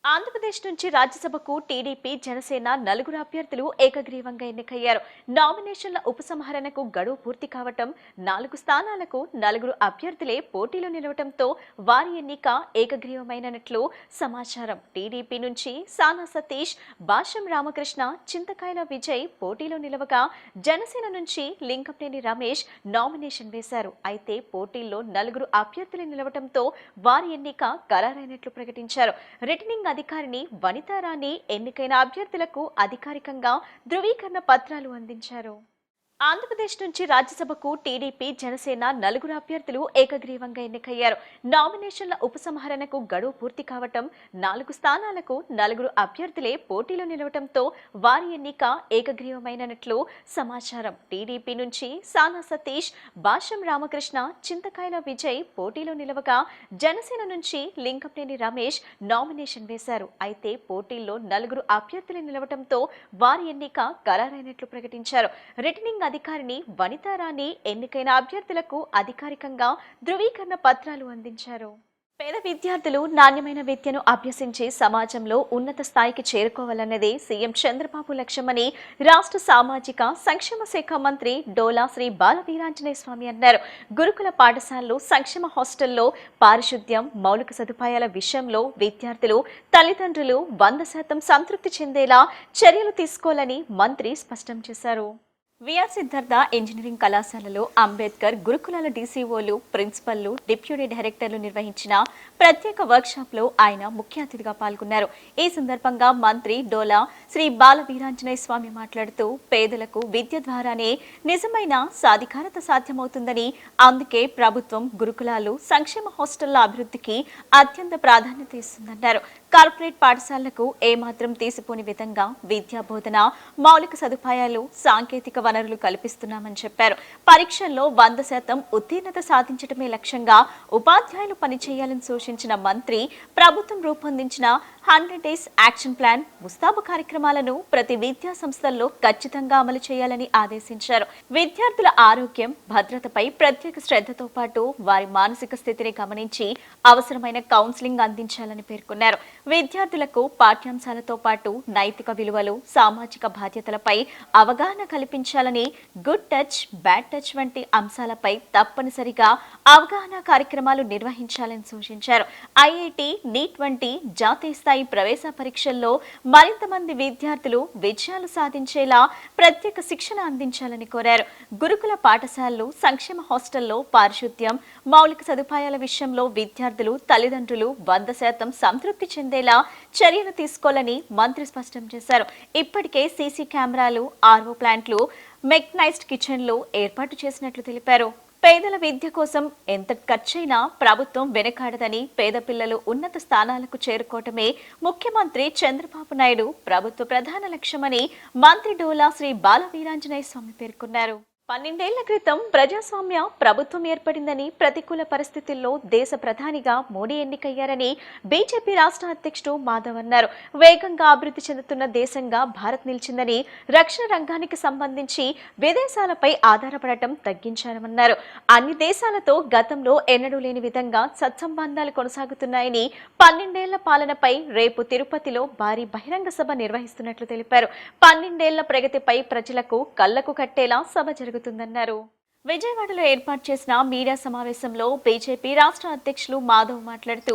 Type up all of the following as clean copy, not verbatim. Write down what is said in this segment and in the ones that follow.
ఆంధ్రప్రదేశ్ నుంచి రాజ్యసభకు టీడీపీ జనసేన నలుగురు అభ్యర్థులు ఏకగ్రీవంగా ఎన్నికయ్యారు. నామినేషన్ల ఉపసంహరణకు గడువు పూర్తి కావటం, 4 స్థానాలకు నలుగురు అభ్యర్థులే పోటీలో నిలవటంతో వారి ఎన్నిక ఏకగ్రీవమైనట్లు సమాచారం. టీడీపీ నుంచి సానా సతీష్, భాష్యం రామకృష్ణ, చింతకాయల విజయ్ పోటీలో నిలవగా, జనసేన నుంచి లింకంనేని రమేష్ నామినేషన్ వేశారు. అయితే పోటీల్లో నలుగురు అభ్యర్థులు నిలవటంతో వారి ఎన్నిక ఖరారైనట్లు ప్రకటించారు. రిటర్నింగ్ అధికారిని వనితారాణి ఎన్నికైన అభ్యర్థులకు అధికారికంగా ధృవీకరణ పత్రాలు అందించారు. ఆంధ్రప్రదేశ్ నుంచి రాజ్యసభకు టీడీపీ జనసేన నలుగురు అభ్యర్థులు ఏకగ్రీవంగా ఎన్నికయ్యారు. నామినేషన్ల ఉపసంహరణకు గడువు పూర్తి కావటం, 4 స్థానాలకు నలుగురు అభ్యర్థులే పోటీలో నిలవటంతో వారి ఎన్నిక ఏకగ్రీవమైనట్లు సమాచారం. టీడీపీ నుంచి సానా సతీష్, భాష్యం రామకృష్ణ, చింతకాయల విజయ్ పోటీలో నిలవగా, జనసేన నుంచి లింకంనేని రమేష్ నామినేషన్ వేశారు. అయితే పోటీల్లో నలుగురు అభ్యర్థులు నిలవటంతో వారి ఎన్నిక ఖరారైనట్లు ప్రకటించారు. రిటర్నింగ్ అధికారిని వనితారాణి ఎన్నికైన అభ్యర్థులకు అధికారికంగా ధృవీకరణ పత్రాలు అందించారు. పేద విద్యార్థులు నాణ్యమైన విద్యను అభ్యసించి సమాజంలో ఉన్నత స్థాయికి చేరుకోవాలన్నదే సీఎం చంద్రబాబు లక్ష్యమని రాష్ట్ర సామాజిక సంక్షేమ శాఖ మంత్రి డోలా శ్రీ బాలవీరాంజనేయ స్వామి అన్నారు. గురుకుల పాఠశాలలు, సంక్షేమ హాస్టల్లో పారిశుద్ధ్యం, మౌలిక సదుపాయాల విషయంలో విద్యార్థులు, తల్లిదండ్రులు 100% సంతృప్తి చెందేలా చర్యలు తీసుకోవాలని మంత్రి స్పష్టం చేశారు. విఆర్ సిద్ధార్థ ఇంజనీరింగ్ కళాశాలలో అంబేద్కర్ గురుకులాల డీసీఓలు, ప్రిన్సిపల్లు, డిప్యూటీ డైరెక్టర్లు నిర్వహించిన ప్రత్యేక వర్క్షాప్లో ఆయన ముఖ్య అతిథిగా పాల్గొన్నారు. ఈ సందర్భంగా మంత్రి డోలా శ్రీ బాలవీరాంజనేయ స్వామి మాట్లాడుతూ, పేదలకు విద్య ద్వారానే నిజమైన సాధికారత సాధ్యమవుతుందని, అందుకే ప్రభుత్వం గురుకులాలు, సంక్షేమ హాస్టళ్ల అభివృద్ధికి అత్యంత ప్రాధాన్యత ఇస్తుందన్నారు. కార్పొరేట్ పాఠశాలలకు ఏమాత్రం తీసిపోని విధంగా విద్యా బోధన, మౌలిక సదుపాయాలు, సాంకేతిక వనరులు కల్పిస్తున్నామని చెప్పారు. పరీక్షల్లో 100% ఉత్తీర్ణత సాధించడమే లక్ష్యంగా ఉపాధ్యాయులు పనిచేయాలని సూచించిన మంత్రి, ప్రభుత్వం రూపొందించిన 100 డేస్ యాక్షన్ ప్లాన్, ముస్తాబు కార్యక్రమాలను ప్రతి విద్యా సంస్థల్లో ఖచ్చితంగా అమలు చేయాలని ఆదేశించారు. విద్యార్థుల ఆరోగ్యం, భద్రతపై ప్రత్యేక శ్రద్ధతో పాటు వారి మానసిక స్థితిని గమనించి అవసరమైన కౌన్సిలింగ్ అందించాలని పేర్కొన్నారు. విద్యార్థులకు పాఠ్యాంశాలతో పాటు నైతిక విలువలు, సామాజిక బాధ్యతలపై అవగాహన కల్పించాలని, గుడ్ టచ్, బ్యాడ్ టచ్ వంటి అంశాలపై తప్పనిసరిగా అవగాహన కార్యక్రమాలు నిర్వహించాలని సూచించారు. ఐఐటి, నీట్ వంటి జాతీయ స్థాయి ప్రవేశ పరీక్షల్లో మరింత మంది విద్యార్థులు విజయాలు సాధించేలా ప్రత్యేక శిక్షణ అందించాలని కోరారు. గురుకుల పాఠశాలలు, సంక్షేమ హాస్టల్లో పారిశుద్ధ్యం, మౌలిక సదుపాయాల విషయంలో విద్యార్థులు, తల్లిదండ్రులు 100% సంతృప్తి చెందేలా చర్యలు తీసుకోవాలని మంత్రి స్పష్టం చేశారు. ఇప్పటికే సీసీ కెమెరాలు, ఆర్ఓ ప్లాంట్లు, మెకనైజ్డ్ కిచెన్లు ఏర్పాటు చేసినట్లు తెలిపారు. పేదల విద్య కోసం ఎంత ఖర్చైనా ప్రభుత్వం వెనకాడదని, పేద పిల్లలు ఉన్నత స్థానాలకు చేరుకోవటమే ముఖ్యమంత్రి చంద్రబాబు నాయుడు ప్రభుత్వ ప్రధాన లక్ష్యమని మంత్రి డోలా శ్రీ బాలవీరాంజనేయ స్వామి పేర్కొన్నారు. 12 ఏళ్ల క్రితం ప్రజాస్వామ్య ప్రభుత్వం ఏర్పడిందని, ప్రతికూల పరిస్థితుల్లో దేశ ప్రధానిగా మోడీ ఎన్నికయ్యారని బీజేపీ రాష్ట్ర అధ్యక్షుడు మాధవ్ అన్నారు. వేగంగా అభివృద్ధి చెందుతున్న దేశంగా భారత్ నిలిచిందని, రక్షణ రంగానికి సంబంధించి విదేశాలపై ఆధారపడటం తగ్గించారన్నారు. అన్ని దేశాలతో గతంలో ఎన్నడూ లేని విధంగా సత్సంబంధాలు కొనసాగుతున్నాయని, 12 ఏళ్ల పాలనపై రేపు తిరుపతిలో భారీ బహిరంగ సభ నిర్వహిస్తున్నట్లు తెలిపారు. 12 ఏళ్ల ప్రగతిపై ప్రజలకు కళ్లకు కట్టేలా సభ జరుగుతుందన్నారు. విజయవాడలో ఏర్పాటు చేసిన మీడియా సమావేశంలో బీజేపీ రాష్ట్ర అధ్యక్షులు మాధవ్ మాట్లాడుతూ,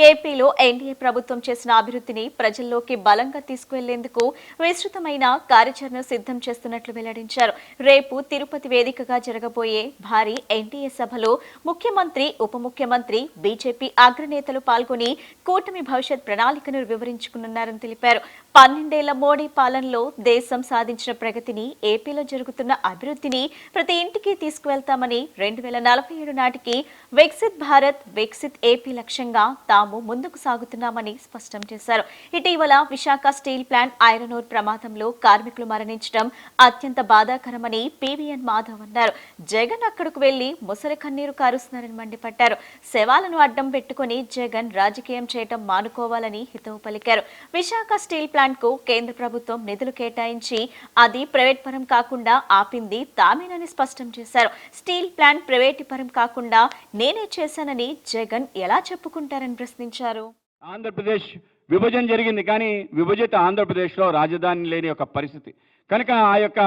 ఏపీలో ఎన్డీఏ ప్రభుత్వం చేసిన అభివృద్ధిని ప్రజల్లోకి బలంగా తీసుకువెళ్లేందుకు విస్తృతమైన కార్యాచరణ సిద్ధం చేస్తున్నట్లు వెల్లడించారు. రేపు తిరుపతి వేదికగా జరగబోయే భారీ ఎన్డీఏ సభలో ముఖ్యమంత్రి, ఉప ముఖ్యమంత్రి, బీజేపీ అగ్రనేతలు పాల్గొని కూటమి భవిష్యత్ ప్రణాళికను వివరించుకున్నారని తెలిపారు. 12 ఏళ్ల మోడీ పాలనలో దేశం సాధించిన ప్రగతిని, ఏపీలో జరుగుతున్న అభివృద్ధిని ప్రతి ఇంటికి తీసుకువెళ్తామని, 2047 నాటికి వికసిత్ భారత్, వికసిత్ ఏపీ లక్ష్యంగా తాము ముందుకు సాగుతున్నామని స్పష్టం చేశారు. ఇటీవల Visakha steel plant iron ore ప్రమాదంలో కార్మికులు మరణించడం అత్యంత బాధాకరమని పీవీఎన్ మాధవ్ అన్నారు. జగన్ అక్కడకు వెళ్లి ముసలి కన్నీరు కారుస్తున్నారని మండిపడ్డారు. శవాలను అడ్డం పెట్టుకుని జగన్ రాజకీయం చేయటం మానుకోవాలని హితవు పలికారు. విశాఖ స్టీల్ ప్లాంట్ కు కేంద్ర ప్రభుత్వం నిధులు కేటాయించి అది ప్రైవేట్ పరం కాకుండా ఆపింది తామేనని స్పష్టం చేశారు. స్టీల్ ప్లాంట్ ప్రైవేట్ పరం కాకుండా నేనే చేశానని జగన్ ఎలా చెప్పుకుంటారని ప్రశ్నించారు. ఆంధ్రప్రదేశ్ విభజన జరిగింది, కానీ విభజిత ఆంధ్రప్రదేశ్లో రాజధాని లేని ఒక పరిస్థితి కనుక ఆ యొక్క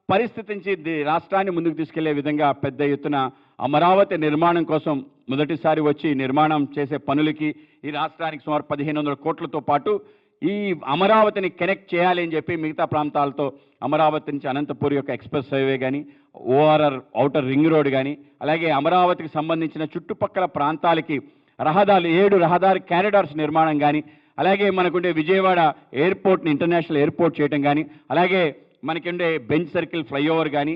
పరిస్థితి నుంచి రాష్ట్రాన్ని ముందుకు తీసుకెళ్లే విధంగా పెద్ద ఎత్తున అమరావతి నిర్మాణం కోసం మొదటిసారి వచ్చి నిర్మాణం చేసే పనులకి ఈ రాష్ట్రానికి సుమారు 1500 కోట్లతో పాటు ఈ అమరావతిని కనెక్ట్ చేయాలి అని చెప్పి మిగతా ప్రాంతాలతో అమరావతి నుంచి అనంతపూర్ యొక్క ఎక్స్ప్రెస్ హైవే కానీ, ఓఆర్ఆర్ ఔటర్ రింగ్ రోడ్ కానీ, అలాగే అమరావతికి సంబంధించిన చుట్టుపక్కల ప్రాంతాలకి రహదారులు 7 రహదారి కారిడార్స్ నిర్మాణం కానీ, అలాగే మనకుండే విజయవాడ ఎయిర్పోర్ట్ని ఇంటర్నేషనల్ ఎయిర్పోర్ట్ చేయడం కానీ, అలాగే మనకుండే బెంచ్ సర్కిల్ ఫ్లైఓవర్ కానీ,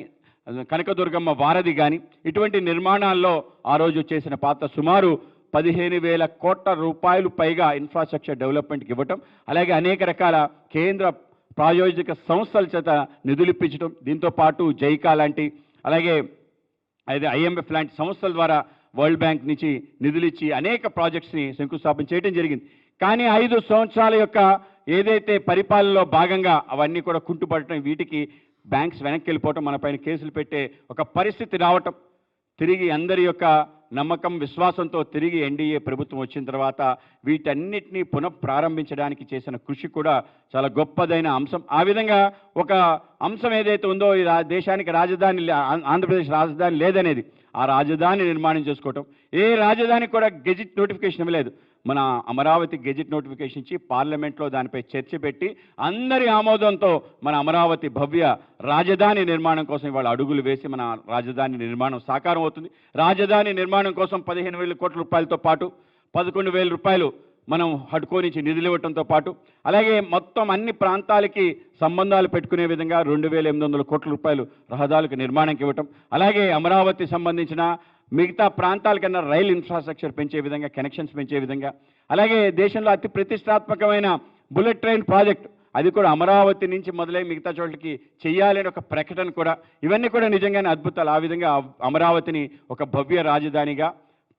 కనకదుర్గమ్మ వారధి కానీ, ఇటువంటి నిర్మాణాల్లో ఆ రోజు చేసిన పాత్ర సుమారు 15,000 కోట్ల రూపాయలు పైగా ఇన్ఫ్రాస్ట్రక్చర్ డెవలప్మెంట్కి ఇవ్వటం, అలాగే అనేక రకాల కేంద్ర ప్రాయోజిక సంస్థల చేత నిధులు ఇప్పించడం, దీంతో పాటు జైకా లాంటి, అలాగే అదే IMF లాంటి సంస్థల ద్వారా వరల్డ్ బ్యాంక్ నుంచి నిధులు ఇచ్చి అనేక ప్రాజెక్ట్స్ని శంకుస్థాపన చేయడం జరిగింది. కానీ 5 సంవత్సరాల యొక్క ఏదైతే పరిపాలనలో భాగంగా అవన్నీ కూడా కుంటుపడటం, వీటికి బ్యాంక్స్ వెనక్కి వెళ్ళిపోవటం, మన పైన కేసులు పెట్టే ఒక పరిస్థితి రావటం, తిరిగి అందరి యొక్క నమ్మకం విశ్వాసంతో తిరిగి ఎన్డీఏ ప్రభుత్వం వచ్చిన తర్వాత వీటన్నిటినీ పునఃప్రారంభించడానికి చేసిన కృషి కూడా చాలా గొప్పదైన అంశం. ఆ విధంగా ఒక అంశం ఏదైతే ఉందో, ఈ దేశానికి రాజధాని ఆంధ్రప్రదేశ్ రాజధాని లేదనేది, ఆ రాజధాని నిర్మాణం చేసుకోవటం, ఏ రాజధాని కూడా గెజిట్ నోటిఫికేషన్ ఇవ్వలేదు. మన అమరావతి గెజిట్ నోటిఫికేషన్ ఇచ్చి పార్లమెంట్లో దానిపై చర్చ పెట్టి అందరి ఆమోదంతో మన అమరావతి భవ్య రాజధాని నిర్మాణం కోసం ఇవాళ అడుగులు వేసి మన రాజధాని నిర్మాణం సాకారం అవుతుంది. రాజధాని నిర్మాణం కోసం 15,000 కోట్ల రూపాయలతో పాటు 11,000 రూపాయలు మనం హడ్కో నుంచి నిధులు ఇవ్వడంతో పాటు, అలాగే మొత్తం అన్ని ప్రాంతాలకి సంబంధాలు పెట్టుకునే విధంగా 2,800 కోట్ల రూపాయలు రహదారులకు నిర్మాణానికి ఇవ్వటం, అలాగే అమరావతి సంబంధించిన మిగతా ప్రాంతాల కన్నా రైల్ ఇన్ఫ్రాస్ట్రక్చర్ పెంచే విధంగా, కనెక్షన్స్ పెంచే విధంగా, అలాగే దేశంలో అతి ప్రతిష్టాత్మకమైన బుల్లెట్ ట్రైన్ ప్రాజెక్ట్ అది కూడా అమరావతి నుంచి మొదలై మిగతా చోట్లకి చెయ్యాలని ఒక ప్రకటన కూడా, ఇవన్నీ కూడా నిజంగానే అద్భుతాలు. ఆ విధంగా అమరావతిని ఒక భవ్య రాజధానిగా,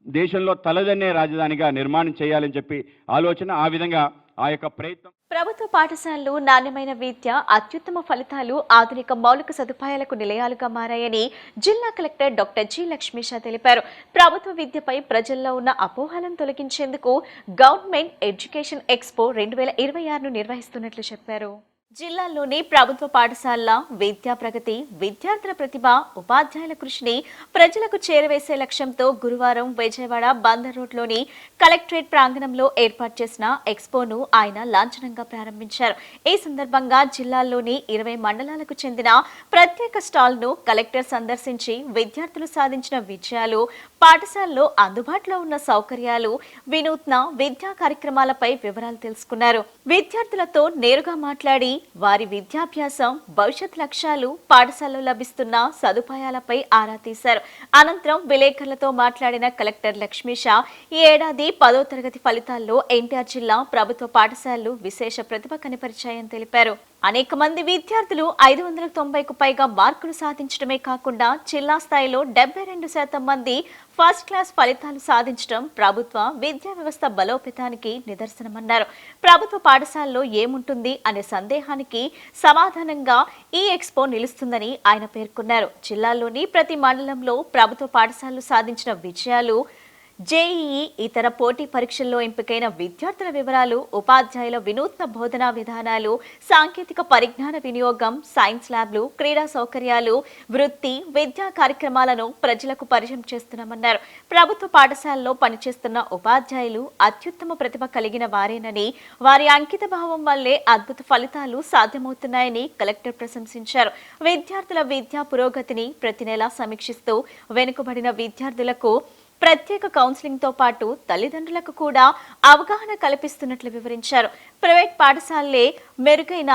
దేశంలో తలదన్నే రాజధానిగా నిర్మాణం చేయాలని చెప్పి ఆలోచన, ఆ విధంగా ఆ యొక్క ప్రయత్నం. ప్రభుత్వ పాఠశాలలు నాణ్యమైన విద్య, అత్యుత్తమ ఫలితాలు, ఆధునిక మౌలిక సదుపాయాలకు నిలయాలుగా మారాయని జిల్లా కలెక్టర్ డాక్టర్ జి లక్ష్మీష తెలిపారు. ప్రభుత్వ విద్యపై ప్రజల్లో ఉన్న అపోహలను తొలగించేందుకు గవర్నమెంట్ ఎడ్యుకేషన్ ఎక్స్పో 2026ను నిర్వహిస్తున్నట్లు చెప్పారు. జిల్లాలోని ప్రభుత్వ పాఠశాలల విద్యా ప్రగతి, విద్యార్థుల ప్రతిభ, ఉపాధ్యాయుల కృషిని ప్రజలకు చేరవేసే లక్ష్యంతో గురువారం విజయవాడ బందర్ రోడ్లోని కలెక్టరేట్ ప్రాంగణంలో ఏర్పాటు చేసిన ఎక్స్పోను ఆయన లాంఛనంగా ప్రారంభించారు. ఈ సందర్భంగా జిల్లాలోని 20 మండలాలకు చెందిన ప్రత్యేక స్టాల్ను కలెక్టర్ సందర్శించి విద్యార్థులు సాధించిన విజయాలు, పాఠశాలలో అందుబాటులో ఉన్న సౌకర్యాలు, వినూత్న విద్యా కార్యక్రమాలపై వివరాలు తెలుసుకున్నారు. విద్యార్థులతో నేరుగా మాట్లాడి వారి విద్యాభ్యాసం, భవిష్యత్ లక్ష్యాలు, పాఠశాలలో లభిస్తున్న సదుపాయాలపై ఆరా తీశారు. అనంతరం విలేకరులతో మాట్లాడిన కలెక్టర్ లక్ష్మీష ఈ ఏడాది 10వ తరగతి ఫలితాల్లో ఎన్టీఆర్ జిల్లా ప్రభుత్వ పాఠశాలలు విశేష ప్రతిభ కనపరిచాయని తెలిపారు. అనేక మంది విద్యార్థులు 590కు పైగా మార్కులు సాధించడమే కాకుండా జిల్లా స్థాయిలో 72% మంది ఫస్ట్ క్లాస్ ఫలితాలు సాధించడం ప్రభుత్వ విద్యా వ్యవస్థ బలోపేతానికి నిదర్శనమన్నారు. ప్రభుత్వ పాఠశాలలో ఏముంటుంది అనే సందేహానికి సమాధానంగా ఈ ఎక్స్పో నిలుస్తుందని ఆయన పేర్కొన్నారు. జిల్లాలోని ప్రతి మండలంలో ప్రభుత్వ పాఠశాలలు సాధించిన విజయాలు, జేఈఈ ఇతర పోటీ పరీక్షల్లో ఎంపికైన విద్యార్థుల వివరాలు, ఉపాధ్యాయుల వినూత్న బోధనా విధానాలు, సాంకేతిక పరిజ్ఞాన వినియోగం, సైన్స్ ల్యాబ్లు, క్రీడా సౌకర్యాలు, వృత్తి విద్యా కార్యక్రమాలను ప్రజలకు పరిచయం చేస్తున్నామన్నారు. ప్రభుత్వ పాఠశాలలో పనిచేస్తున్న ఉపాధ్యాయులు అత్యుత్తమ ప్రతిభ కలిగిన వారేనని, వారి అంకిత భావం వల్లే అద్భుత ఫలితాలు సాధ్యమవుతున్నాయని కలెక్టర్ ప్రశంసించారు. విద్యార్థుల విద్యా పురోగతిని ప్రతి నెలా సమీక్షిస్తూ వెనుకబడిన విద్యార్థులకు ప్రత్యేక కౌన్సిలింగ్ తో పాటు తల్లిదండ్రులకు కూడా అవగాహన కల్పిస్తున్నట్లు వివరించారు. ప్రైవేట్ పాఠశాలలే మెరుగైన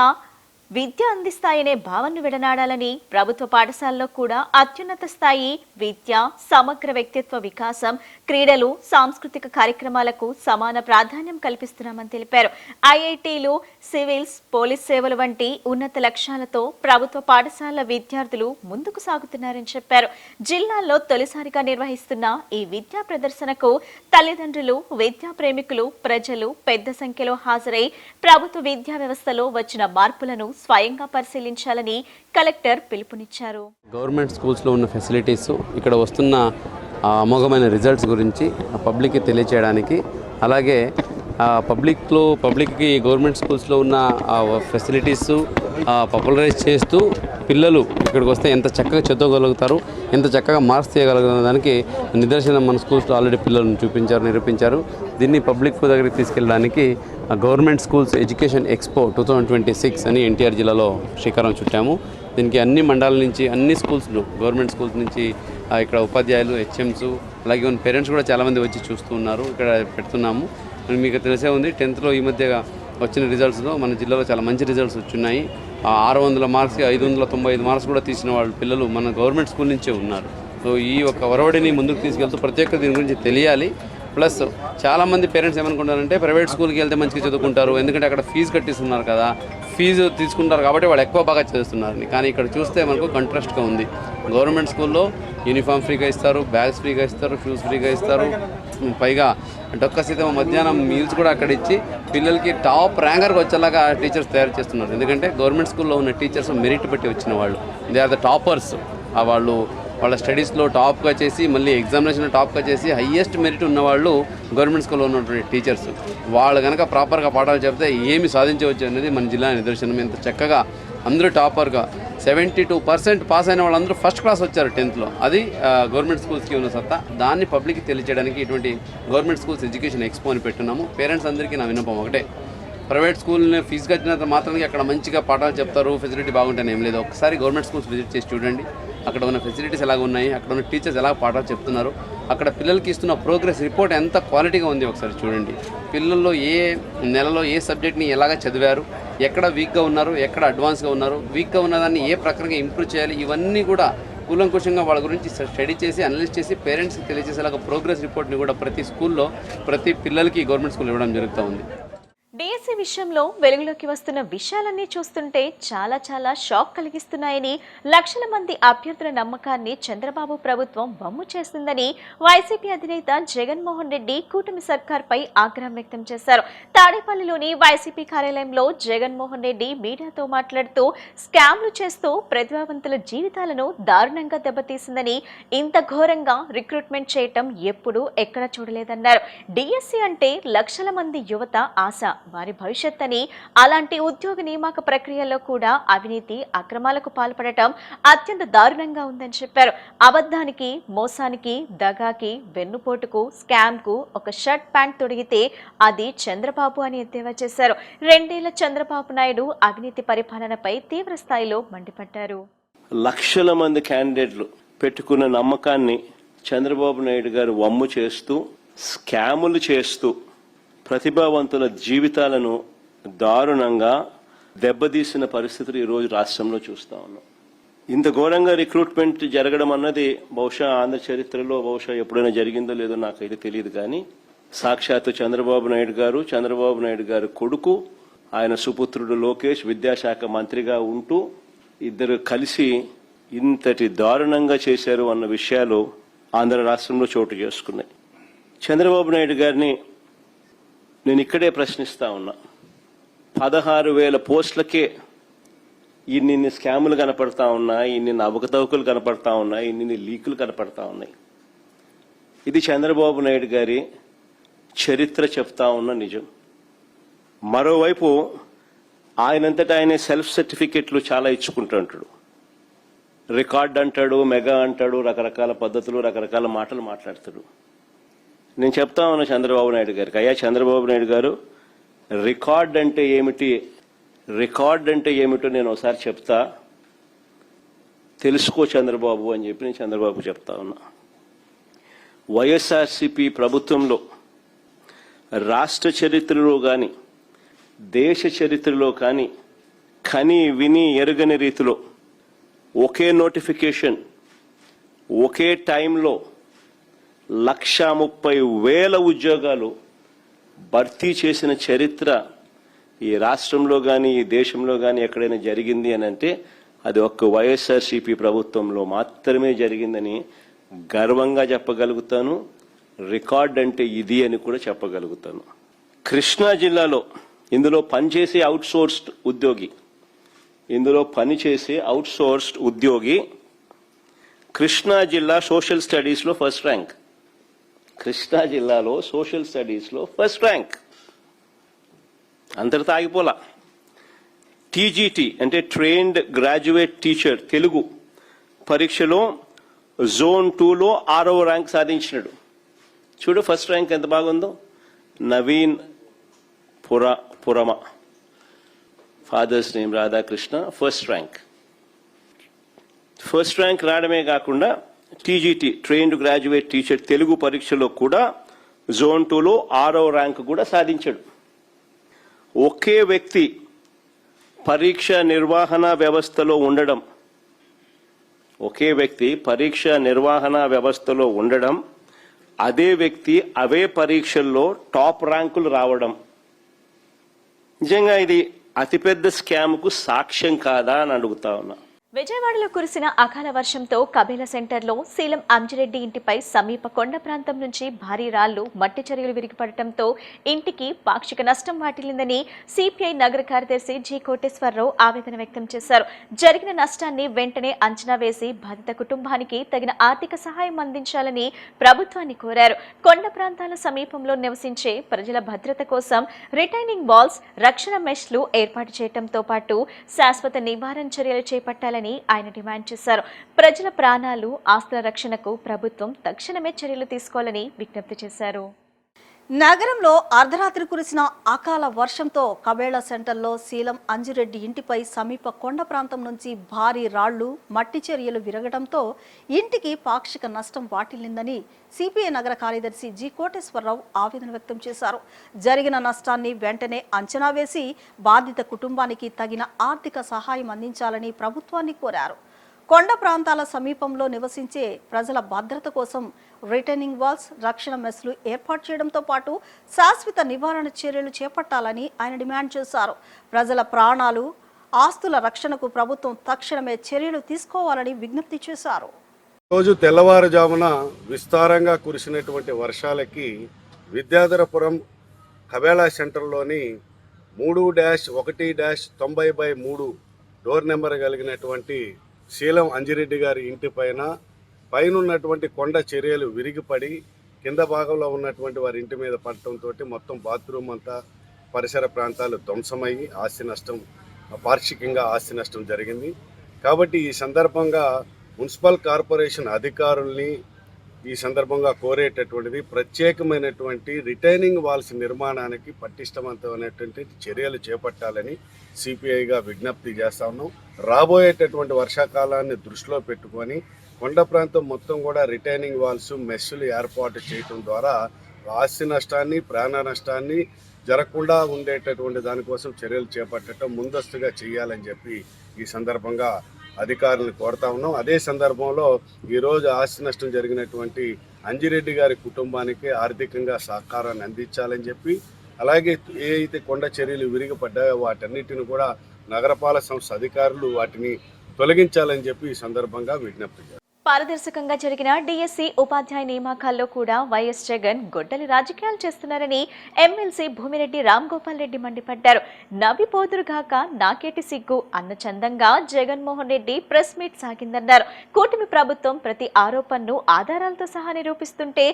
విద్య అందిస్తాయనే భావనను విడనాడాలని, ప్రభుత్వ పాఠశాలలో కూడా అత్యున్నత స్థాయి విద్య, సమగ్ర వ్యక్తిత్వ వికాసం, క్రీడలు, సాంస్కృతిక కార్యక్రమాలకు సమాన ప్రాధాన్యం కల్పిస్తున్నామని తెలిపారు. ఐఐటీలు, సివిల్స్, పోలీస్ సేవలు వంటి ఉన్నత లక్ష్యాలతో ప్రభుత్వ పాఠశాలల విద్యార్థులు ముందుకు సాగుతున్నారని చెప్పారు. జిల్లాలో తొలిసారిగా నిర్వహిస్తున్న ఈ విద్యా ప్రదర్శనకు తల్లిదండ్రులు, విద్యా ప్రేమికులు, ప్రజలు పెద్ద సంఖ్యలో హాజరై ప్రభుత్వ విద్యా వ్యవస్థలో వచ్చిన మార్పులను స్వయంగా పరిశీలించాలని కలెక్టర్ పిలుపునిచ్చారు. గవర్నమెంట్ స్కూల్స్లో ఉన్న ఫెసిలిటీస్, ఇక్కడ వస్తున్న అమోఘమైన రిజల్ట్స్ గురించి పబ్లిక్కి తెలియచేయడానికి, అలాగే పబ్లిక్కి గవర్నమెంట్ స్కూల్స్లో ఉన్న ఫెసిలిటీస్ పాపులరైజ్ చేస్తూ పిల్లలు ఇక్కడికి వస్తే ఎంత చక్కగా చదవగలుగుతారు, ఎంత చక్కగా మార్క్స్ చేయగలుగుతారు దానికి నిదర్శనం మన స్కూల్స్లో ఆల్రెడీ పిల్లలను నిరూపించారు. దీన్ని పబ్లిక్ దగ్గరికి తీసుకెళ్ళడానికి గవర్నమెంట్ స్కూల్స్ ఎడ్యుకేషన్ ఎక్స్పో 2026 అని ఎన్టీఆర్ జిల్లాలో శ్రీకారం చుట్టాము. దీనికి అన్ని మండలాల నుంచి, అన్ని స్కూల్స్లు, గవర్నమెంట్ స్కూల్స్ నుంచి ఇక్కడ ఉపాధ్యాయులు, హెచ్ఎంస్, అలాగే పేరెంట్స్ కూడా చాలామంది వచ్చి చూస్తూ ఉన్నారు. ఇక్కడ పెడుతున్నాము. మీకు తెలిసే ఉంది, 10th ఈ మధ్య వచ్చిన రిజల్ట్స్లో మన జిల్లాలో చాలా మంచి రిజల్ట్స్ వచ్చున్నాయి. 600 మార్క్స్కి 595 మార్క్స్ కూడా తీసిన వాళ్ళు పిల్లలు మన గవర్నమెంట్ స్కూల్ నుంచే ఉన్నారు. సో ఈ ఒక ఒరవడిని ముందుకు తీసుకెళ్తూ ప్రతి ఒక్క దీని గురించి తెలియాలి. ప్లస్ చాలామంది పేరెంట్స్ ఏమనుకుంటారంటే ప్రైవేట్ స్కూల్కి వెళ్తే మంచిగా చదువుకుంటారు, ఎందుకంటే అక్కడ ఫీజు కట్టిస్తున్నారు కదా, ఫీజు తీసుకుంటారు కాబట్టి వాళ్ళు ఎక్కువ బాగా చదువుతున్నారని. కానీ ఇక్కడ చూస్తే మనకు కాంట్రాస్ట్గా ఉంది. గవర్నమెంట్ స్కూల్లో యూనిఫామ్ ఫ్రీగా ఇస్తారు, బ్యాగ్స్ ఫ్రీగా ఇస్తారు, షూస్ ఫ్రీగా ఇస్తారు, పైగా డొక్క సీతం మధ్యాహ్నం మీల్స్ కూడా అక్కడ ఇచ్చి పిల్లలకి టాప్ ర్యాంకర్కి వచ్చేలాగా టీచర్స్ తయారు చేస్తున్నారు. ఎందుకంటే గవర్నమెంట్ స్కూల్లో ఉన్న టీచర్స్ మెరిట్ బట్టి వచ్చిన వాళ్ళు, దే ఆర్ ద టాపర్స్. వాళ్ళు వాళ్ళ స్టడీస్లో టాప్గా చేసి మళ్ళీ ఎగ్జామినేషన్లో టాప్గా చేసి హయ్యెస్ట్ మెరిట్ ఉన్నవాళ్ళు గవర్నమెంట్ స్కూల్లో ఉన్నటువంటి టీచర్స్. వాళ్ళు కనుక ప్రాపర్గా పాఠాలు చెప్తే ఏమి సాధించవచ్చు అనేది మన జిల్లా నిదర్శనం. ఎంత చక్కగా అందరూ టాపర్గా 72% పాస్ అయిన వాళ్ళందరూ ఫస్ట్ క్లాస్ వచ్చారు 10th. అది గవర్నమెంట్ స్కూల్స్కి ఉన్న సత్తా. దాన్ని పబ్లిక్కి తెలియజేయడానికి ఇటువంటి గవర్నమెంట్ స్కూల్స్ ఎడ్యుకేషన్ ఎక్స్పో అని పెట్టున్నాము. పేరెంట్స్ అందరికీ నా విన్నపం ఒకటే, ప్రైవేట్ స్కూల్ని ఫీజు కట్టినంత మాత్రానికి అక్కడ మంచిగా పాఠాలు చెప్తారు, ఫెసిలిటీ బాగుంటాయని ఏం లేదు. ఒకసారి గవర్నమెంట్ స్కూల్స్ విజిట్ చేసి చూడండి, అక్కడ ఉన్న ఫెసిలిటీస్ ఎలాగ ఉన్నాయి, అక్కడ ఉన్న టీచర్స్ ఎలా పాఠాలు చెప్తున్నారు, అక్కడ పిల్లలకి ఇస్తున్న ప్రోగ్రెస్ రిపోర్ట్ ఎంత క్వాలిటీగా ఉంది ఒకసారి చూడండి. పిల్లల్లో ఏ నెలలో ఏ సబ్జెక్ట్ని ఎలాగ చదివారు, ఎక్కడ వీక్గా ఉన్నారు, ఎక్కడ అడ్వాన్స్గా ఉన్నారు, వీక్గా ఉన్నదాన్ని ఏ ప్రకారంగా ఇంప్రూవ్ చేయాలి, ఇవన్నీ కూడా కూలంకుషంగా వాళ్ళ గురించి స్టడీ చేసి అనలైజ్ చేసి పేరెంట్స్కి తెలియజేసేలాగా ప్రోగ్రెస్ రిపోర్ట్ని కూడా ప్రతి స్కూల్లో ప్రతి పిల్లలకి గవర్నమెంట్ స్కూల్ ఇవ్వడం జరుగుతూ ఉంది. డిఎస్సి విషయంలో వెలుగులోకి వస్తున్న విషయాలన్నీ చూస్తుంటే చాలా షాక్ కలిగిస్తున్నాయని, లక్షల మంది అభ్యర్థుల నమ్మకాన్ని చంద్రబాబు ప్రభుత్వం వమ్ము చేసిందని వైసీపీ అధినేత జగన్మోహన్ రెడ్డి కూటమి సర్కార్పై ఆగ్రహం వ్యక్తం చేశారు. తాడేపల్లిలోని వైసీపీ కార్యాలయంలో జగన్మోహన్ రెడ్డి మీడియాతో మాట్లాడుతూ స్కామ్లు చేస్తూ ప్రతిభావంతుల జీవితాలను దారుణంగా దెబ్బతీసిందని, ఇంత ఘోరంగా రిక్రూట్మెంట్ చేయటం ఎప్పుడూ ఎక్కడ చూడలేదన్నారు. డిఎస్సి అంటే లక్షల మంది యువత ఆశ, వారి భవిష్యత్ అని, అలాంటి ఉద్యోగ నియామక ప్రక్రియలో కూడా అవినీతి అక్రమాలకు పాల్పడటం అత్యంత దారుణంగా ఉందని చెప్పారు. అబద్ధానికి, మోసానికి, దగాకి, వెన్నుపోటుకు, స్కామ్ కు ఒక షర్ట్ ప్యాంట్ తొడిగితే అది చంద్రబాబు అని ఎద్దేవా చేశారు. 2 ఏళ్ల చంద్రబాబు నాయుడు అవినీతి పరిపాలనపై తీవ్ర స్థాయిలో మండిపడ్డారు. లక్షల మంది క్యాండిడేట్లు పెట్టుకున్న నమ్మకాన్ని చంద్రబాబు నాయుడు గారు వమ్ము చేస్తూ, స్కాములు చేస్తూ ప్రతిభావంతుల జీవితాలను దారుణంగా దెబ్బతీసిన పరిస్థితులు ఈరోజు రాష్ట్రంలో చూస్తా ఉన్నాం. ఇంత ఘోరంగా రిక్రూట్మెంట్ జరగడం అన్నది బహుశా ఆంధ్ర చరిత్రలో బహుశా ఎప్పుడైనా జరిగిందో లేదో నాకైతే తెలియదు. కానీ సాక్షాత్తు చంద్రబాబు నాయుడు గారు కొడుకు, ఆయన సుపుత్రుడు లోకేష్ విద్యాశాఖ మంత్రిగా ఉంటూ ఇద్దరు కలిసి ఇంతటి దారుణంగా చేశారు అన్న విషయాలు ఆంధ్ర రాష్ట్రంలో చోటు చేసుకున్నాయి. చంద్రబాబు నాయుడు గారిని నేను ఇక్కడే ప్రశ్నిస్తా ఉన్నా. 16,000 పోస్టులకే ఇన్ని స్కాములు కనపడతా ఉన్నాయి, ఇన్ని అవకతవకలు కనపడతా ఉన్నాయి, ఇన్ని లీకులు కనపడతా ఉన్నాయి. ఇది చంద్రబాబు నాయుడు గారి చరిత్ర చెప్తా ఉన్న నిజం. మరోవైపు ఆయనంతటా ఆయన సెల్ఫ్ సర్టిఫికెట్లు చాలా ఇచ్చుకుంటుంటాడు. రికార్డ్ అంటాడు, మెగా అంటాడు, రకరకాల పద్ధతులు, రకరకాల మాటలు మాట్లాడతాడు. నేను చెప్తా ఉన్నా చంద్రబాబు నాయుడు గారికి, అయ్యా చంద్రబాబు నాయుడు గారు, రికార్డ్ అంటే ఏమిటో నేను ఒకసారి చెప్తా, తెలుసుకో చంద్రబాబు అని చెప్పి నేను చంద్రబాబు చెప్తా ఉన్నా. వైఎస్ఆర్సీపీ ప్రభుత్వంలో రాష్ట్ర చరిత్రలో కానీ దేశ చరిత్రలో కానీ కని విని ఎరుగని రీతిలో ఒకే నోటిఫికేషన్ ఒకే టైంలో 130,000 ఉద్యోగాలు భర్తీ చేసిన చరిత్ర ఈ రాష్ట్రంలో కానీ ఈ దేశంలో కానీ ఎక్కడైనా జరిగింది అని అంటే అది ఒక్క వైఎస్ఆర్సీపీ ప్రభుత్వంలో మాత్రమే జరిగిందని గర్వంగా చెప్పగలుగుతాను. రికార్డ్ అంటే ఇది అని కూడా చెప్పగలుగుతాను. కృష్ణా జిల్లాలో ఇందులో పనిచేసే అవుట్సోర్స్డ్ ఉద్యోగి కృష్ణా జిల్లా సోషల్ స్టడీస్లో ఫస్ట్ ర్యాంక్. కృష్ణా జిల్లాలో సోషల్ స్టడీస్లో ఫస్ట్ ర్యాంక్. అందరితో ఆగిపోలా. టీజీటీ అంటే ట్రైన్డ్ గ్రాడ్యుయేట్ టీచర్ తెలుగు పరీక్షలో జోన్ 2లో 6వ ర్యాంక్ సాధించినాడు. చూడు ఫస్ట్ ర్యాంక్ ఎంత బాగుందో. Naveen Purama, father's name Radhakrishna, first rank రావడమే కాకుండా TGT trained graduate teacher Telugu పరీక్షలో కూడా జోన్ 2లో 6వ ర్యాంక్ కూడా సాధించాడు. ఒకే వ్యక్తి పరీక్ష నిర్వహణ వ్యవస్థలో ఉండడం, అదే వ్యక్తి అవే పరీక్షల్లో టాప్ ర్యాంకులు రావడం, నిజంగా ఇది అతిపెద్ద స్కామ్కు సాక్ష్యం కాదా అని అడుగుతా ఉన్నా. విజయవాడలో కురిసిన అకాల వర్షంతో కబేలా సెంటర్లో శీలం అంజిరెడ్డి ఇంటిపై సమీప కొండ ప్రాంతం నుంచి భారీ రాళ్లు, మట్టి చర్యలు విరిగిపడటంతో ఇంటికి పాక్షిక నష్టం వాటిల్లిందని సిపిఐ నగర కార్యదర్శి జి కోటేశ్వరరావు ఆవేదన వ్యక్తం చేశారు. జరిగిన నష్టాన్ని వెంటనే అంచనా వేసి బాధిత కుటుంబానికి తగిన ఆర్థిక సహాయం అందించాలని ప్రభుత్వాన్ని కోరారు. కొండ ప్రాంతాల సమీపంలో నివసించే ప్రజల భద్రత కోసం రిటైనింగ్ వాల్స్, రక్షణ మెష్లు ఏర్పాటు చేయడంతో పాటు శాశ్వత నివారణ చర్యలు చేపట్టాలని ఆయన డిమాండ్ చేశారు. ప్రజల ప్రాణాలు, ఆస్తుల రక్షణకు ప్రభుత్వం తక్షణమే చర్యలు తీసుకోవాలని విజ్ఞప్తి చేశారు. నగరంలో అర్ధరాత్రి కురిసిన అకాల వర్షంతో కబేళా సెంటర్లో శీలం అంజిరెడ్డి ఇంటిపై సమీప కొండ ప్రాంతం నుంచి భారీ రాళ్లు, మట్టి చర్యలు విరగడంతో ఇంటికి పాక్షిక నష్టం వాటిల్లిందని సిపిఐ నగర కార్యదర్శి జి కోటేశ్వరరావు ఆవేదన వ్యక్తం చేశారు. జరిగిన నష్టాన్ని వెంటనే అంచనా వేసి బాధిత కుటుంబానికి తగిన ఆర్థిక సహాయం అందించాలని ప్రభుత్వాన్ని కోరారు. కొండ ప్రాంతాల సమీపంలో నివసించే ప్రజల భద్రత కోసం రిటైనింగ్ వాల్స్, రక్షణ మెస్లు ఏర్పాటు చేయడంతో పాటు శాశ్వత నివారణ చర్యలు చేపట్టాలని ఆయన డిమాండ్ చేశారు. ప్రజల ప్రాణాలు, ఆస్తుల రక్షణకు ప్రభుత్వం తక్షణమే చర్యలు తీసుకోవాలని విజ్ఞప్తి చేశారు. రోజు తెల్లవారుజామున విస్తారంగా కురిసినటువంటి వర్షాలకి విద్యాధరపురం కబేళా సెంటర్లోని 3-1-90/3 డోర్ నెంబర్ కలిగినటువంటి శీలం అంజిరెడ్డి గారి ఇంటి పైనున్నటువంటి కొండ చర్యలు విరిగిపడి కింద భాగంలో ఉన్నటువంటి వారి ఇంటి మీద పడటంతో మొత్తం బాత్రూమ్ అంతా, పరిసర ప్రాంతాలు ధ్వంసమయ్యి పాక్షికంగా ఆస్తి నష్టం జరిగింది. కాబట్టి ఈ సందర్భంగా మున్సిపల్ కార్పొరేషన్ అధికారుల్ని ఈ సందర్భంగా కోరేటటువంటిది ప్రత్యేకమైనటువంటి రిటైనింగ్ వాల్స్ నిర్మాణానికి పటిష్టవంతమైనటువంటి చర్యలు చేపట్టాలని సిపిఐగా విజ్ఞప్తి చేస్తా ఉన్నాం. రాబోయేటటువంటి వర్షాకాలాన్ని దృష్టిలో పెట్టుకొని కొండ ప్రాంతం మొత్తం కూడా రిటైనింగ్ వాల్స్, మెస్సులు ఏర్పాటు చేయడం ద్వారా ఆస్తి నష్టాన్ని, ప్రాణ నష్టాన్ని జరగకుండా ఉండేటటువంటి దానికోసం చర్యలు చేపట్టడం ముందస్తుగా చేయాలని చెప్పి ఈ సందర్భంగా అధికారులను కోరుతా ఉన్నాం. అదే సందర్భంలో ఈరోజు ఆస్తి నష్టం జరిగినటువంటి అంజిరెడ్డి గారి కుటుంబానికి ఆర్థికంగా సహకారాన్ని అందించాలని చెప్పి, అలాగే ఏ అయితే కొండ చర్యలు విరిగిపడ్డాయో వాటన్నిటిని కూడా నగరపాలక సంస్థ అధికారులు వాటిని తొలగించాలని చెప్పి ఈ సందర్భంగా విజ్ఞప్తి చేశారు. పారదర్శకంగా జరిగిన డిఎస్సి ఉపాధ్యాయ నియామకాల్లో కూడా వైఎస్ జగన్ గొడ్డలి రాజకీయాలు చేస్తున్నారని ఎమ్మెల్సీ భూమిరెడ్డి రామ్ గోపాల్ రెడ్డి మండిపడ్డారు. నవ్విపోదురుగాక నాకేటి సిగ్గు అన్న చందంగా జగన్మోహన్ రెడ్డి ప్రెస్ మీట్ సాగిందన్నారు. కూటమి ప్రభుత్వం ప్రతి ఆరోపణను ఆధారాలతో సహా నిరూపిస్తుంటే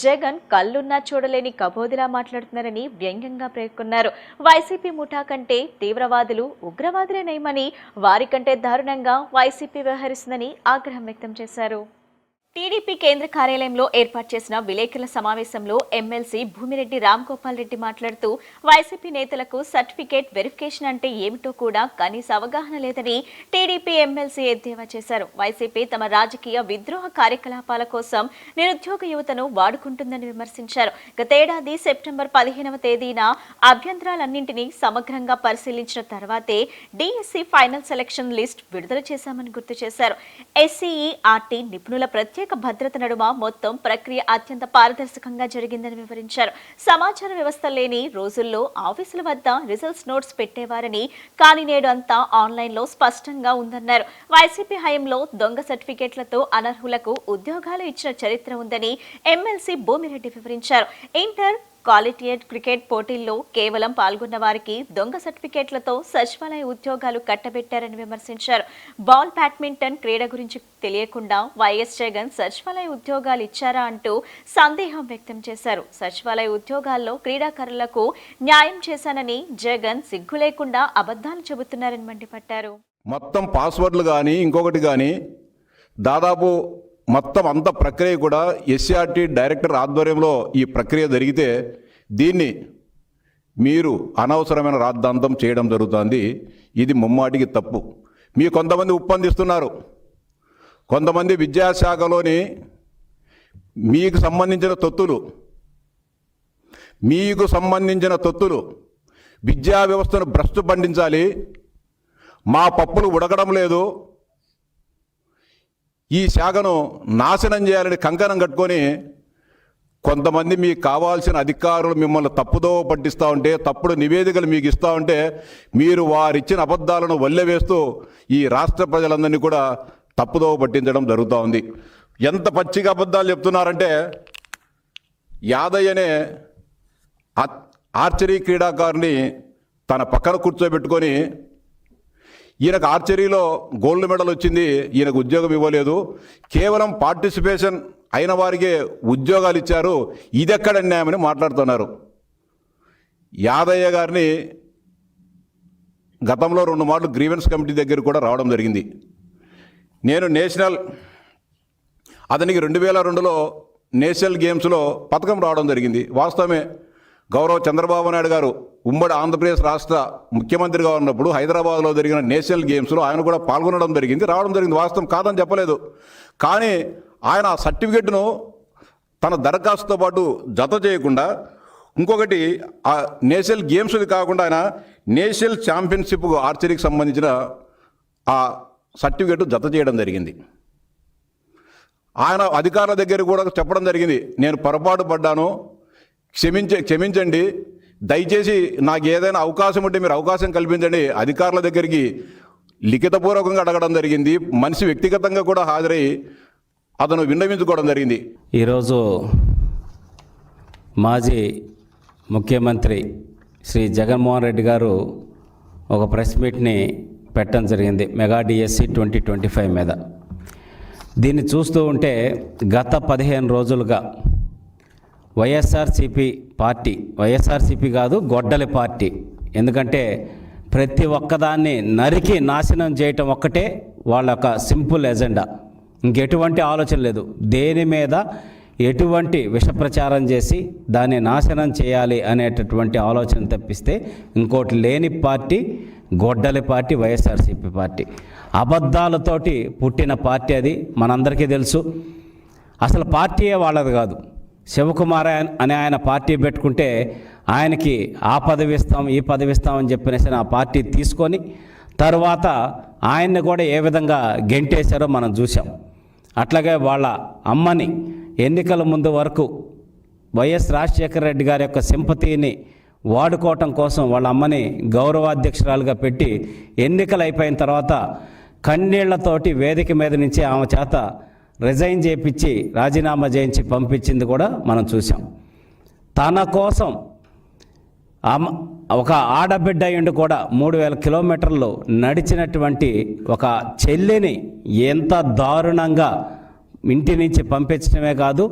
జగన్ కళ్ళున్నా చూడలేని కబోదిలా మాట్లాడుతున్నారని వ్యంగ్యంగా పేర్కొన్నారు. వైసీపీ ముఠా కంటే తీవ్రవాదులు, ఉగ్రవాదులేనయమని, వారికంటే దారుణంగా వైసీపీ వ్యవహరిస్తుందని ఆగ్రహం వ్యక్తం చేశారు. టీడీపీ కేంద్ర కార్యాలయంలో ఏర్పాటు చేసిన విలేకరుల సమావేశంలో ఎమ్మెల్సీ భూమిరెడ్డి రామ్ గోపాల్ రెడ్డి మాట్లాడుతూ వైసీపీ నేతలకు సర్టిఫికేట్ వెరిఫికేషన్ అంటే ఏమిటో కూడా కనీస అవగాహన లేదని టీడీపీ ఎమ్మెల్సీ ఎద్దేవా చేశారు. వైసీపీ తమ రాజకీయ విద్రోహ కార్యకలాపాల కోసం నిరుద్యోగ యువతను వాడుకుంటుందని విమర్శించారు. గతేడాది సెప్టెంబర్ 15వ తేదీన అభ్యంతరాలన్నింటినీ సమగ్రంగా పరిశీలించిన తర్వాతే డిఎస్సి ఫైనల్ సెలక్షన్ లిస్ట్ విడుదల చేశామని గుర్తు చేశారు. ఎస్సీఈఆర్టీ నిపుణుల ప్రత్యేక భద్రత నడుమ మొత్తం ప్రక్రియ అత్యంత పారదర్శకంగా జరిగిందని వివరించారు. సమాచార వ్యవస్థ లేని రోజుల్లో ఆఫీసుల వద్ద రిజల్ట్స్ నోట్స్ పెట్టేవారని, కానీ నేడు అంతా ఆన్లైన్లో స్పష్టంగా ఉందన్నారు. వైసీపీ హయాంలో దొంగ సర్టిఫికేట్లతో అనర్హులకు ఉద్యోగాలు ఇచ్చిన చరిత్ర ఉందని ఎమ్మెల్సీ భూమిరెడ్డి వివరించారు. ఇంటర్, క్వాలిటేట్ క్రికెట్ పోటీల్లో కేవలం పాల్గొన్న వారికి దొంగ సర్టిఫికేట్లతో సచివాలయ ఉద్యోగాలు కట్టబెట్టారని విమర్శించారు. బాల్ బ్యాడ్మింటన్ క్రీడ గురించి తెలియకుండా వైఎస్ జగన్ సచివాలయ ఉద్యోగాలు ఇచ్చారా అంటూ సందేహం వ్యక్తం చేశారు. సచివాలయ ఉద్యోగాల్లో క్రీడాకారులకు న్యాయం చేశానని జగన్ సిగ్గు లేకుండా అబద్ధాలు చెబుతున్నారని మండిపడ్డారు. మొత్తం పాస్వర్డ్లు కానీ ఇంకొకటి కానీ దాదాపు మొత్తం అంత ప్రక్రియ కూడా ఎస్ఆర్టీ డైరెక్టర్ ఆధ్వర్యంలో ఈ ప్రక్రియ జరిగితే దీన్ని మీరు అనవసరమైన రాద్ధాంతం చేయడం జరుగుతుంది. ఇది ముమ్మాటికి తప్పు. మీ కొంతమంది ఉప్పందిస్తున్నారు. కొంతమంది విద్యాశాఖలోని మీకు సంబంధించిన తొత్తులు విద్యా వ్యవస్థను భ్రష్టు పండించాలి, మా పప్పులు ఉడకడం లేదు, ఈ శాఖను నాశనం చేయాలని కంకణం కట్టుకొని కొంతమంది మీకు కావాల్సిన అధికారులు మిమ్మల్ని తప్పుదోవ పట్టిస్తూ ఉంటే, తప్పుడు నివేదికలు మీకు ఇస్తూ ఉంటే మీరు వారిచ్చిన అబద్ధాలను వల్లెవేస్తూ ఈ రాష్ట్ర ప్రజలందరినీ కూడా తప్పుదోవ పట్టించడం జరుగుతూ ఉంది. ఎంత పచ్చిగా అబద్ధాలు చెప్తున్నారంటే, యాదయ్యనే ఆర్చరీ క్రీడాకారుని తన పక్కన కూర్చోబెట్టుకొని ఈయనకు ఆర్చరీలో గోల్డ్ మెడల్ వచ్చింది, ఈయనకు ఉద్యోగం ఇవ్వలేదు, కేవలం పార్టిసిపేషన్ అయిన వారికే ఉద్యోగాలు ఇచ్చారు, ఇదెక్కడ అన్యాయమని మాట్లాడుతున్నారు. యాదయ్య గారిని గతంలో 2 మార్లు గ్రీవెన్స్ కమిటీ దగ్గర కూడా రావడం జరిగింది. నేను అతనికి 2002లో నేషనల్ గేమ్స్లో పథకం రావడం జరిగింది. వాస్తవమే, గౌరవ చంద్రబాబు నాయుడు గారు ఉమ్మడి ఆంధ్రప్రదేశ్ రాష్ట్ర ముఖ్యమంత్రిగా ఉన్నప్పుడు హైదరాబాద్లో జరిగిన నేషనల్ గేమ్స్లో ఆయన కూడా పాల్గొనడం జరిగింది, రావడం జరిగింది. వాస్తవం కాదని చెప్పలేదు. కానీ ఆయన ఆ సర్టిఫికెట్ను తన దరఖాస్తుతో పాటు జత చేయకుండా ఇంకొకటి ఆ నేషనల్ గేమ్స్ది కాకుండా ఆయన నేషనల్ ఛాంపియన్షిప్ ఆర్చరీకి సంబంధించిన ఆ సర్టిఫికెట్ జత చేయడం జరిగింది. ఆయన అధికారుల దగ్గర కూడా చెప్పడం జరిగింది, నేను పొరపాటు పడ్డాను, క్షమించండి, దయచేసి నాకు ఏదైనా అవకాశం ఉంటే మీరు అవకాశం కల్పించండి. అధికారుల దగ్గరికి లిఖితపూర్వకంగా అడగడం జరిగింది. మనిషి వ్యక్తిగతంగా కూడా హాజరై అతను విన్నవించుకోవడం జరిగింది. ఈరోజు మాజీ ముఖ్యమంత్రి శ్రీ జగన్మోహన్ రెడ్డి గారు ఒక ప్రెస్ మీట్ని పెట్టడం జరిగింది మెగా డిఎస్సి 2025 మీద. దీన్ని చూస్తూ ఉంటే గత 15 రోజులుగా వైఎస్ఆర్సీపీ కాదు, గొడ్డలి పార్టీ. ఎందుకంటే ప్రతి ఒక్కదాన్ని నరికి నాశనం చేయటం ఒక్కటే వాళ్ళ యొక్క సింపుల్ ఎజెండా, ఇంకెటువంటి ఆలోచన లేదు. దేని మీద ఎటువంటి విష ప్రచారం చేసి దాన్ని నాశనం చేయాలి అనేటటువంటి ఆలోచన తప్పిస్తే ఇంకోటి లేని పార్టీ గొడ్డలి పార్టీ వైఎస్ఆర్సీపీ పార్టీ. అబద్ధాలతోటి పుట్టిన పార్టీ అది, మనందరికీ తెలుసు. అసలు పార్టీయే వాళ్ళది కాదు. శివకుమార్ అనే ఆయన పార్టీ పెట్టుకుంటే ఆయనకి ఆ పదవి ఇస్తాం ఈ పదవి ఇస్తామని చెప్పినేసి ఆ పార్టీ తీసుకొని తర్వాత ఆయన్ని కూడా ఏ విధంగా గెంటేశారో మనం చూసాం. అట్లాగే వాళ్ళ అమ్మని ఎన్నికల ముందు వరకు వైఎస్ రాజశేఖర రెడ్డి గారి యొక్క సింపతిని వాడుకోవటం కోసం వాళ్ళ అమ్మని గౌరవాధ్యక్షురాలుగా పెట్టి ఎన్నికలు అయిపోయిన తర్వాత కన్నీళ్లతోటి వేదిక మీద నుంచి ఆమె చేత రిజైన్ చేయించి రాజీనామా చేయించి పంపించింది కూడా మనం చూసాం. తన కోసం ఒక ఆడబిడ్డ అయ్యుండి కూడా 3000 కిలోమీటర్లు నడిచినటువంటి ఒక చెల్లిని ఎంత దారుణంగా ఇంటి నుంచి పంపించడమే కాదు,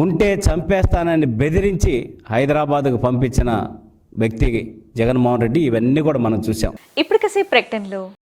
ఉంటే చంపేస్తానని బెదిరించి హైదరాబాద్కు పంపించిన వ్యక్తి జగన్మోహన్ రెడ్డి. ఇవన్నీ కూడా మనం చూసాం. ఇప్పటికసే ప్రకటనలు